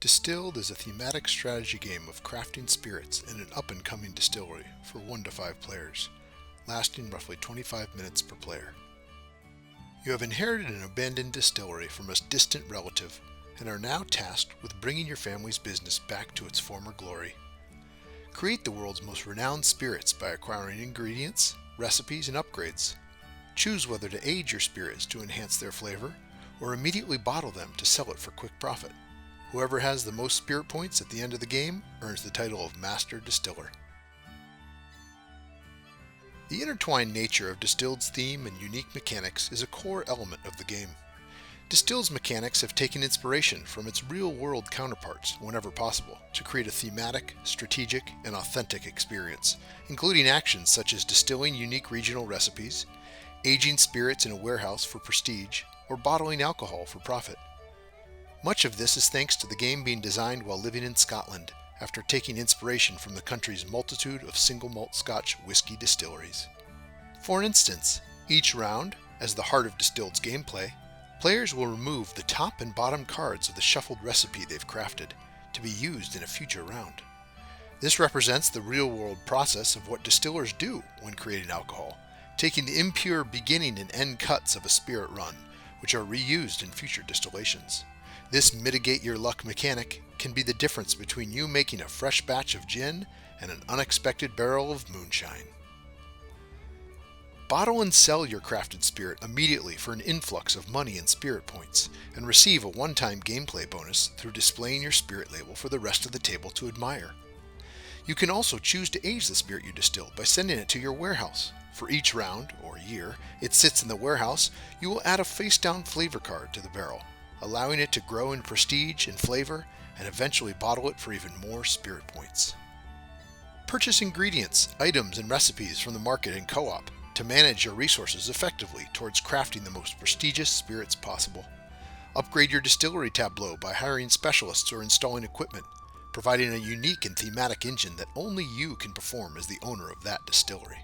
Distilled is a thematic strategy game of crafting spirits in an up-and-coming distillery for 1 to 5 players, lasting roughly 25 minutes per player. You have inherited an abandoned distillery from a distant relative and are now tasked with bringing your family's business back to its former glory. Create the world's most renowned spirits by acquiring ingredients, recipes, and upgrades. Choose whether to age your spirits to enhance their flavor, or immediately bottle them to sell it for quick profit. Whoever has the most spirit points at the end of the game earns the title of Master Distiller. The intertwined nature of Distilled's theme and unique mechanics is a core element of the game. Distilled's mechanics have taken inspiration from its real-world counterparts whenever possible to create a thematic, strategic, and authentic experience, including actions such as distilling unique regional recipes, aging spirits in a warehouse for prestige, or bottling alcohol for profit. Much of this is thanks to the game being designed while living in Scotland, after taking inspiration from the country's multitude of single malt Scotch whisky distilleries. For instance, each round, as the heart of Distilled's gameplay, players will remove the top and bottom cards of the shuffled recipe they've crafted to be used in a future round. This represents the real-world process of what distillers do when creating alcohol, taking the impure beginning and end cuts of a spirit run, which are reused in future distillations. This mitigate your luck mechanic can be the difference between you making a fresh batch of gin and an unexpected barrel of moonshine. Bottle and sell your crafted spirit immediately for an influx of money and spirit points, and receive a one-time gameplay bonus through displaying your spirit label for the rest of the table to admire. You can also choose to age the spirit you distilled by sending it to your warehouse. For each round, or year, it sits in the warehouse, you will add a face-down flavor card to the barrel, allowing it to grow in prestige and flavor, and eventually bottle it for even more spirit points. Purchase ingredients, items, and recipes from the market and co-op to manage your resources effectively towards crafting the most prestigious spirits possible. Upgrade your distillery tableau by hiring specialists or installing equipment, providing a unique and thematic engine that only you can perform as the owner of that distillery.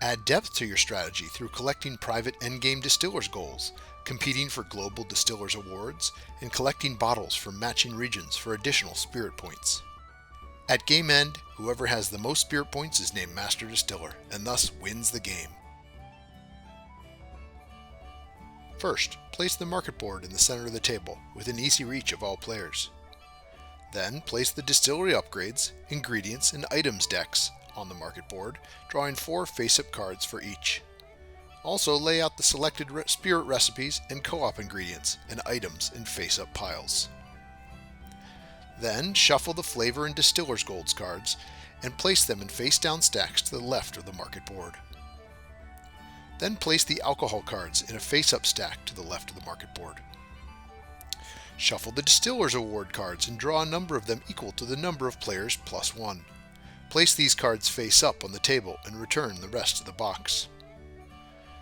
Add depth to your strategy through collecting private endgame distillers goals, competing for global distillers awards, and collecting bottles from matching regions for additional spirit points. At game end, whoever has the most spirit points is named Master Distiller, and thus wins the game. First, place the market board in the center of the table, within easy reach of all players. Then, place the distillery upgrades, ingredients, and items decks on the market board, drawing 4 face-up cards for each. Also, lay out the selected spirit recipes and co-op ingredients and items in face-up piles. Then, shuffle the flavor and distiller's golds cards and place them in face-down stacks to the left of the market board. Then place the alcohol cards in a face-up stack to the left of the market board. Shuffle the distiller's award cards and draw a number of them equal to the number of players plus 1. Place these cards face up on the table and return the rest to the box.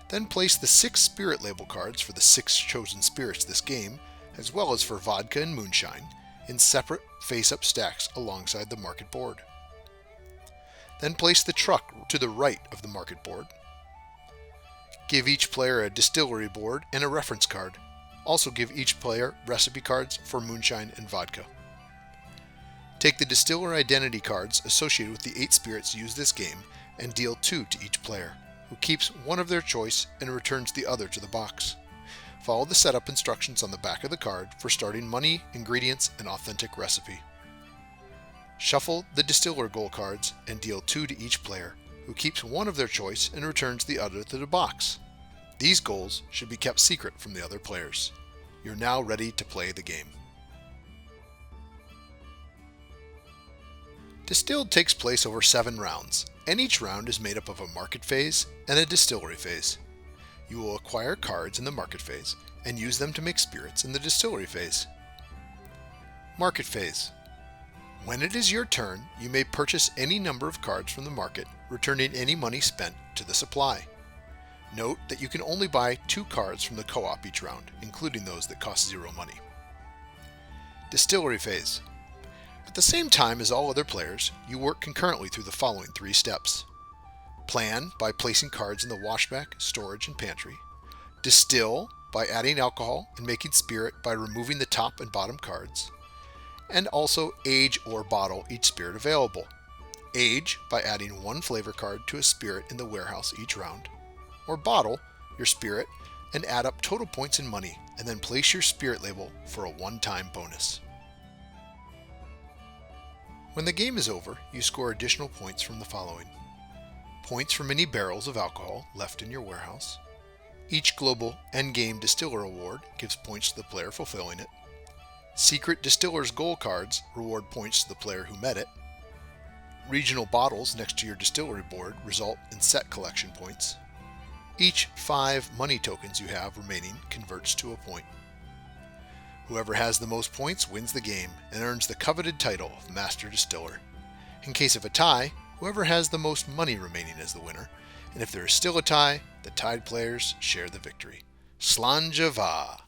Then place the 6 spirit label cards for the 6 chosen spirits this game, as well as for vodka and moonshine, in separate face-up stacks alongside the market board. Then place the truck to the right of the market board. Give each player a distillery board and a reference card. Also give each player recipe cards for moonshine and vodka. Take the distiller identity cards associated with the 8 spirits used this game and deal 2 to each player, who keeps one of their choice and returns the other to the box. Follow the setup instructions on the back of the card for starting money, ingredients, and authentic recipe. Shuffle the distiller goal cards and deal 2 to each player, who keeps one of their choice and returns the other to the box. These goals should be kept secret from the other players. You're now ready to play the game. Distilled takes place over 7 rounds, and each round is made up of a market phase and a distillery phase. You will acquire cards in the market phase and use them to make spirits in the distillery phase. Market phase. When it is your turn, you may purchase any number of cards from the market, returning any money spent to the supply. Note that you can only buy 2 cards from the co-op each round, including those that cost 0 money. Distillery phase. At the same time as all other players, you work concurrently through the following 3 steps. Plan by placing cards in the washback, storage, and pantry. Distill by adding alcohol and making spirit by removing the top and bottom cards. And also age or bottle each spirit available. Age by adding one flavor card to a spirit in the warehouse each round. Or bottle your spirit and add up total points in money and then place your spirit label for a one-time bonus. When the game is over, you score additional points from the following: points for many barrels of alcohol left in your warehouse. Each global endgame distiller award gives points to the player fulfilling it. Secret distiller's goal cards reward points to the player who met it. Regional bottles next to your distillery board result in set collection points. Each 5 money tokens you have remaining converts to a point. Whoever has the most points wins the game and earns the coveted title of Master Distiller. In case of a tie, whoever has the most money remaining is the winner, and if there is still a tie, the tied players share the victory. Slàinte mhath!